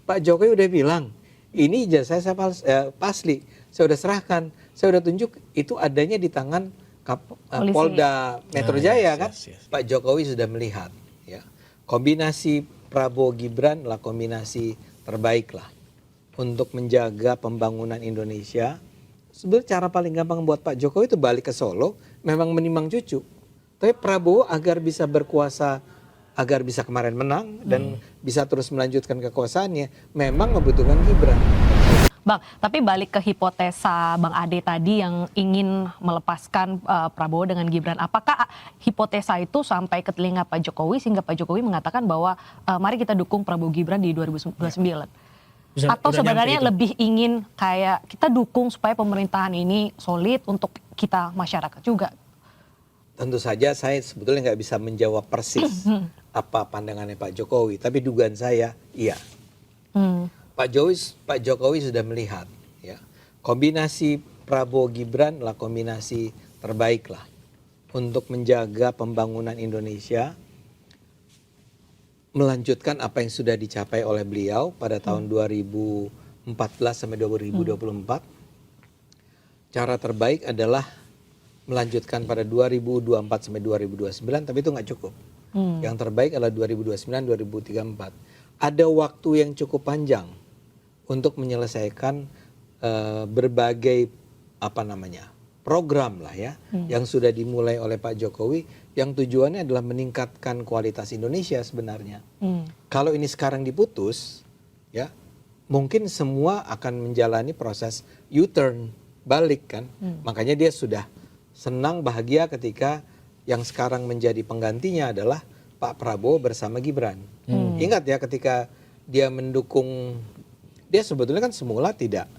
Pak Jokowi udah bilang, ini ijazah saya pasli, saya udah serahkan, saya udah tunjuk, itu adanya di tangan Polisi. Polda Metro Jaya kan. Yes. Pak Jokowi sudah melihat, ya, kombinasi Prabowo Gibran adalah kombinasi terbaik lah untuk menjaga pembangunan Indonesia. Sebenarnya cara paling gampang buat Pak Jokowi itu balik ke Solo, memang menimang cucu. Tapi Prabowo agar bisa berkuasa, agar bisa kemarin menang dan bisa terus melanjutkan kekuasaannya, memang membutuhkan Gibran. Bang, tapi balik ke hipotesa Bang Ade tadi yang ingin melepaskan Prabowo dengan Gibran. Apakah hipotesa itu sampai ke telinga Pak Jokowi sehingga Pak Jokowi mengatakan bahwa mari kita dukung Prabowo Gibran di 2029? Atau sebenarnya lebih ingin kayak kita dukung supaya pemerintahan ini solid untuk kita masyarakat juga? Tentu saja saya sebetulnya nggak bisa menjawab persis apa pandangannya Pak Jokowi, tapi dugaan saya iya. Pak Jokowi sudah melihat, ya, kombinasi Prabowo Gibran adalah kombinasi terbaik lah untuk menjaga pembangunan Indonesia, melanjutkan apa yang sudah dicapai oleh beliau pada tahun 2014 sampai 2024. Cara terbaik adalah melanjutkan pada 2024 sampai 2029, tapi itu nggak cukup. Yang terbaik adalah 2029-2034. Ada waktu yang cukup panjang untuk menyelesaikan berbagai program lah ya, yang sudah dimulai oleh Pak Jokowi, yang tujuannya adalah meningkatkan kualitas Indonesia sebenarnya. Kalau ini sekarang diputus, ya mungkin semua akan menjalani proses U-turn, balik kan. Makanya dia sudah senang, bahagia ketika yang sekarang menjadi penggantinya adalah Pak Prabowo bersama Gibran. Ingat ya, ketika dia mendukung, dia sebetulnya kan semula tidak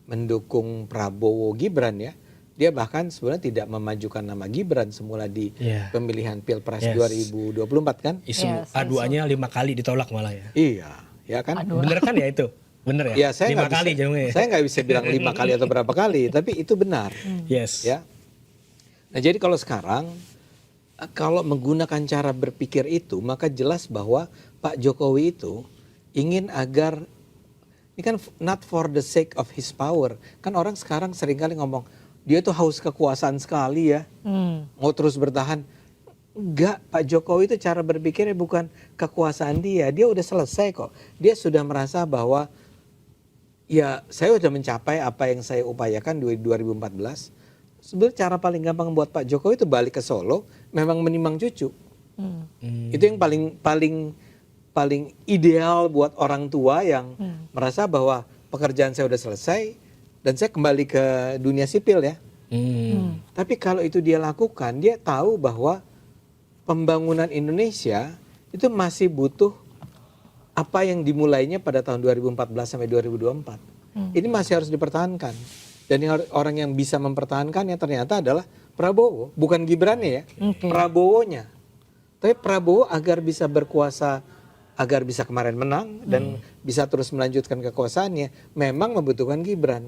mendukung Prabowo Gibran ya. Dia bahkan sebenarnya tidak memajukan nama Gibran semula di pemilihan Pilpres 2024 kan. Isu A2-nya 5 kali ditolak malah ya. Iya, ya kan. Bener kan ya itu? Bener ya? Ya, saya 5 kali bisa, saya nggak bisa bilang 5 kali atau berapa kali, tapi itu benar. Yes. Ya. Nah, jadi kalau sekarang kalau menggunakan cara berpikir itu, maka jelas bahwa Pak Jokowi itu ingin agar, ini kan not for the sake of his power. Kan orang sekarang seringkali ngomong, dia tuh haus kekuasaan sekali ya, mau terus bertahan. Enggak, Pak Jokowi itu cara berpikirnya bukan kekuasaan dia udah selesai kok. Dia sudah merasa bahwa, ya saya sudah mencapai apa yang saya upayakan di 2014. Sebenarnya cara paling gampang buat Pak Jokowi itu balik ke Solo, memang menimang cucu. Itu yang paling ideal buat orang tua yang merasa bahwa pekerjaan saya udah selesai dan saya kembali ke dunia sipil ya. Tapi kalau itu dia lakukan, dia tahu bahwa pembangunan Indonesia itu masih butuh apa yang dimulainya pada tahun 2014 sampai 2024. Ini masih harus dipertahankan. Dan orang yang bisa mempertahankannya ternyata adalah Prabowo, bukan Gibrannya ya, Prabowonya. Tapi Prabowo agar bisa berkuasa, agar bisa kemarin menang dan bisa terus melanjutkan kekuasaannya, memang membutuhkan Gibran.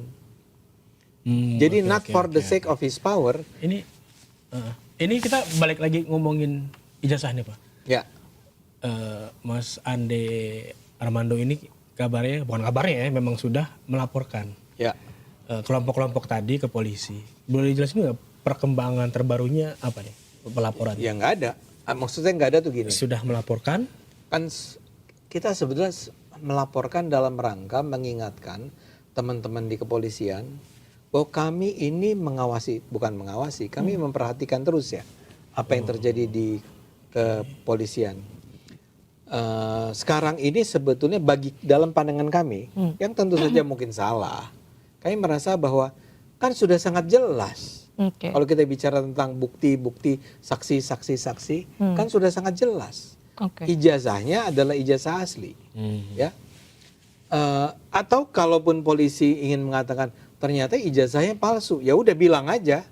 Jadi not for the sake of his power. Ini kita balik lagi ngomongin ijazah nih Pak. Ya. Mas Ande Armando ini bukan kabarnya ya, memang sudah melaporkan. Ya. Kelompok-kelompok tadi ke polisi. Boleh dijelasin nggak perkembangan terbarunya apa nih pelaporan? Ya nggak ada. Maksudnya nggak ada tuh gini. Sudah melaporkan? Kan kita sebetulnya melaporkan dalam rangka mengingatkan teman-teman di kepolisian bahwa kami ini kami memperhatikan terus ya apa yang terjadi di kepolisian. Sekarang ini sebetulnya dalam pandangan kami, yang tentu saja mungkin salah, kami merasa bahwa kan sudah sangat jelas. Kalau kita bicara tentang bukti-bukti, saksi-saksi, kan sudah sangat jelas. Ijazahnya adalah ijazah asli, ya. Atau kalaupun polisi ingin mengatakan ternyata ijazahnya palsu, ya udah bilang aja,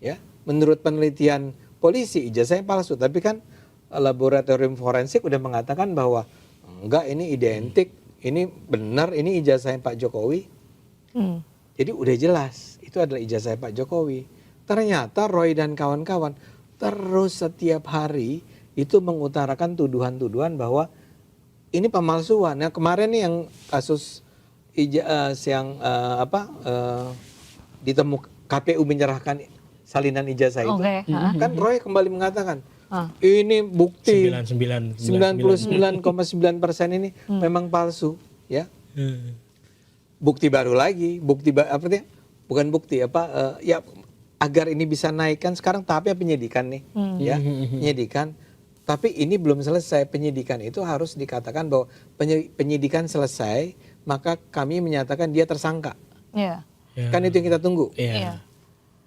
ya. Menurut penelitian polisi ijazahnya palsu, tapi kan laboratorium forensik udah mengatakan bahwa enggak, ini identik, ini benar, ini ijazahnya Pak Jokowi. Jadi udah jelas itu adalah ijazah Pak Jokowi. Ternyata Roy dan kawan-kawan terus setiap hari itu mengutarakan tuduhan-tuduhan bahwa ini pemalsuan. Nah kemarin nih yang kasus ditemu KPU menyerahkan salinan ijazah itu, Oke, kan Roy kembali mengatakan Ah. ini bukti 99,9 99,9% ini memang palsu, ya. Hmm. Bukti baru lagi, bukan bukti ya agar ini bisa naikkan sekarang tahapnya penyidikan nih, ya penyidikan. Tapi ini belum selesai, penyidikan itu harus dikatakan bahwa penyidikan selesai, maka kami menyatakan dia tersangka. Iya. Kan itu yang kita tunggu. Iya. Iya.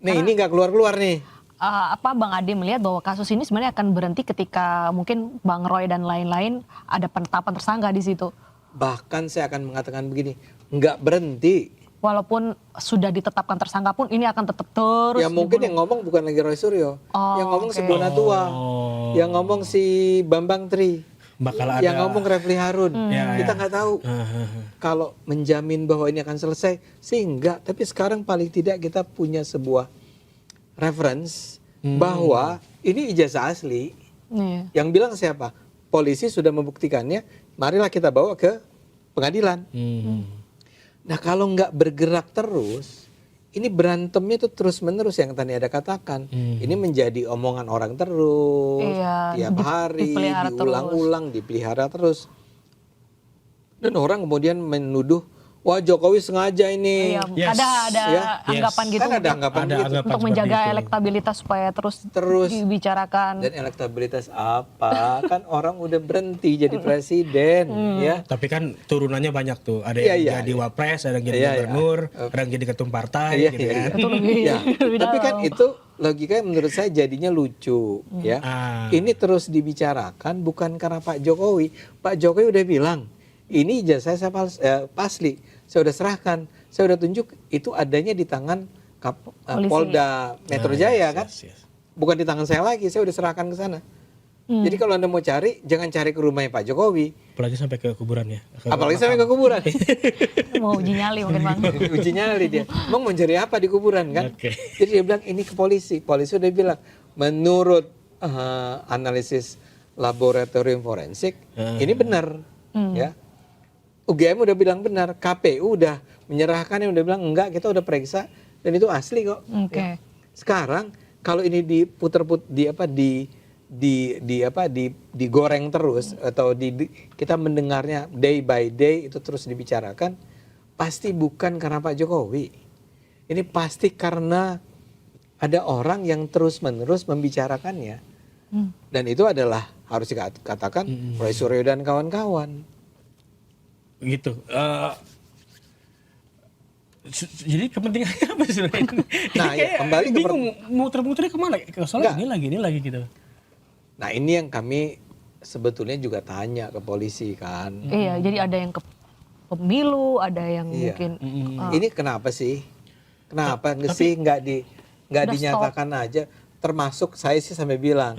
Nih ini nggak keluar-keluar nih. Apa Bang Ade melihat bahwa kasus ini sebenarnya akan berhenti ketika mungkin Bang Roy dan lain-lain ada penetapan tersangka di situ? Bahkan saya akan mengatakan begini, nggak berhenti. Walaupun sudah ditetapkan tersangka pun ini akan tetap terus. Ya mungkin yang ngomong bukan lagi Roy Suryo, yang ngomong si Bonatua, yang ngomong si Bambang Tri, Bakal ada. yang ngomong Refli Harun. Ya, Kita ya. nggak tahu. Kalau menjamin bahwa ini akan selesai, sih enggak. Tapi sekarang paling tidak kita punya sebuah reference bahwa ini ijazah asli. Iya. Yang bilang siapa? Polisi sudah membuktikannya. Marilah kita bawa ke pengadilan. Nah kalau nggak bergerak terus, ini berantemnya tuh terus menerus yang tadi ada katakan. Ini menjadi omongan orang terus, Iya, tiap hari dipelihara diulang-ulang, dipelihara terus. Dan orang kemudian menuduh, wah Jokowi sengaja ini. Iya, Yes. ada Ya. anggapan Yes. gitu Kan ada anggapan Ada gitu. anggapan untuk seperti menjaga itu. elektabilitas supaya terus Terus. dibicarakan. Dan elektabilitas apa? Kan orang udah berhenti jadi presiden, ya. Tapi kan turunannya banyak tuh. Ada Iya, yang iya, jadi iya. wapres, ada yang jadi Iya, iya. gubernur, ada yang jadi ketum partai Iya, gitu iya, kan. iya. Itu lebih- Ya, lebih tapi kan dalam. itu logikanya menurut saya jadinya lucu, ya. Ini terus dibicarakan bukan karena Pak Jokowi. Pak Jokowi udah bilang, ini ijazah saya pasli, saya udah serahkan, saya udah tunjuk itu adanya di tangan Polisi. Polda Metro Jaya kan, Yes. bukan di tangan saya lagi, saya udah serahkan ke sana. Jadi kalau Anda mau cari, jangan cari ke rumahnya Pak Jokowi, Apalagi sampai ke kuburan ya. apalagi sampai ke kuburan. Mau uji nyali mungkin Bang. Uji nyali dia. Emang mau cari apa di kuburan kan? Oke. Jadi dia bilang ini ke polisi. Polisi udah bilang menurut analisis laboratorium forensik ini benar, ya. UGM udah bilang benar, KPU udah menyerahkan, yang udah bilang enggak, kita udah periksa dan itu asli kok. Oke. Ya. Sekarang kalau ini digoreng terus atau kita mendengarnya day by day itu terus dibicarakan, pasti bukan karena Pak Jokowi. Ini pasti karena ada orang yang terus-menerus membicarakannya. Dan itu adalah harus dikatakan Roy Suryo dan kawan-kawan. Gitu. Jadi kepentingannya apa sebenarnya? Nah, ya, kembali ke bingung muter-muternya kemana? Soalnya ini lagi gitu. Nah ini yang kami sebetulnya juga tanya ke polisi kan. Iya, jadi ada yang ke pemilu, ada yang Iya. mungkin Ini kenapa sih? Kenapa sih nggak Udah dinyatakan aja? Termasuk saya sih sampai bilang,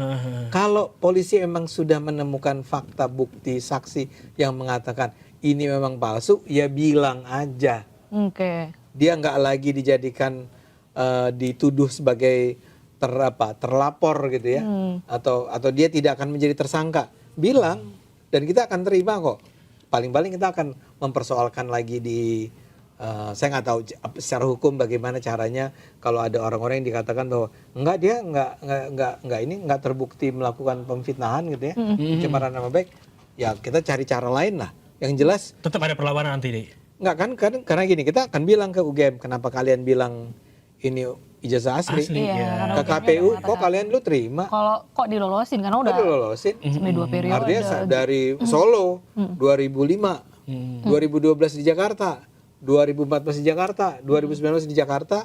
kalau polisi memang sudah menemukan fakta bukti saksi yang mengatakan ini memang palsu, ya bilang aja. Oke. Dia nggak lagi dijadikan dituduh sebagai terlapor gitu ya, atau dia tidak akan menjadi tersangka. Bilang dan kita akan terima kok. Paling-paling kita akan mempersoalkan lagi di saya nggak tahu secara hukum bagaimana caranya kalau ada orang-orang yang dikatakan bahwa enggak dia nggak terbukti melakukan pemfitnahan gitu ya, pencemaran nama baik. Ya kita cari cara lain lah. Yang jelas Tetap ada perlawanan nanti deh. nggak kan karena gini kita akan bilang ke UGM kenapa kalian bilang ini ijazah asli, Iya, karena ke UGM-nya KPU udah kok kalian lu terima Kalau kok dilolosin karena udah kok lolosin sampai 2 periode. artinya dari Solo 2005 2012 di Jakarta 2014 di Jakarta 2019 di Jakarta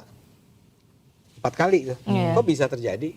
4 kali tuh. Kok bisa terjadi?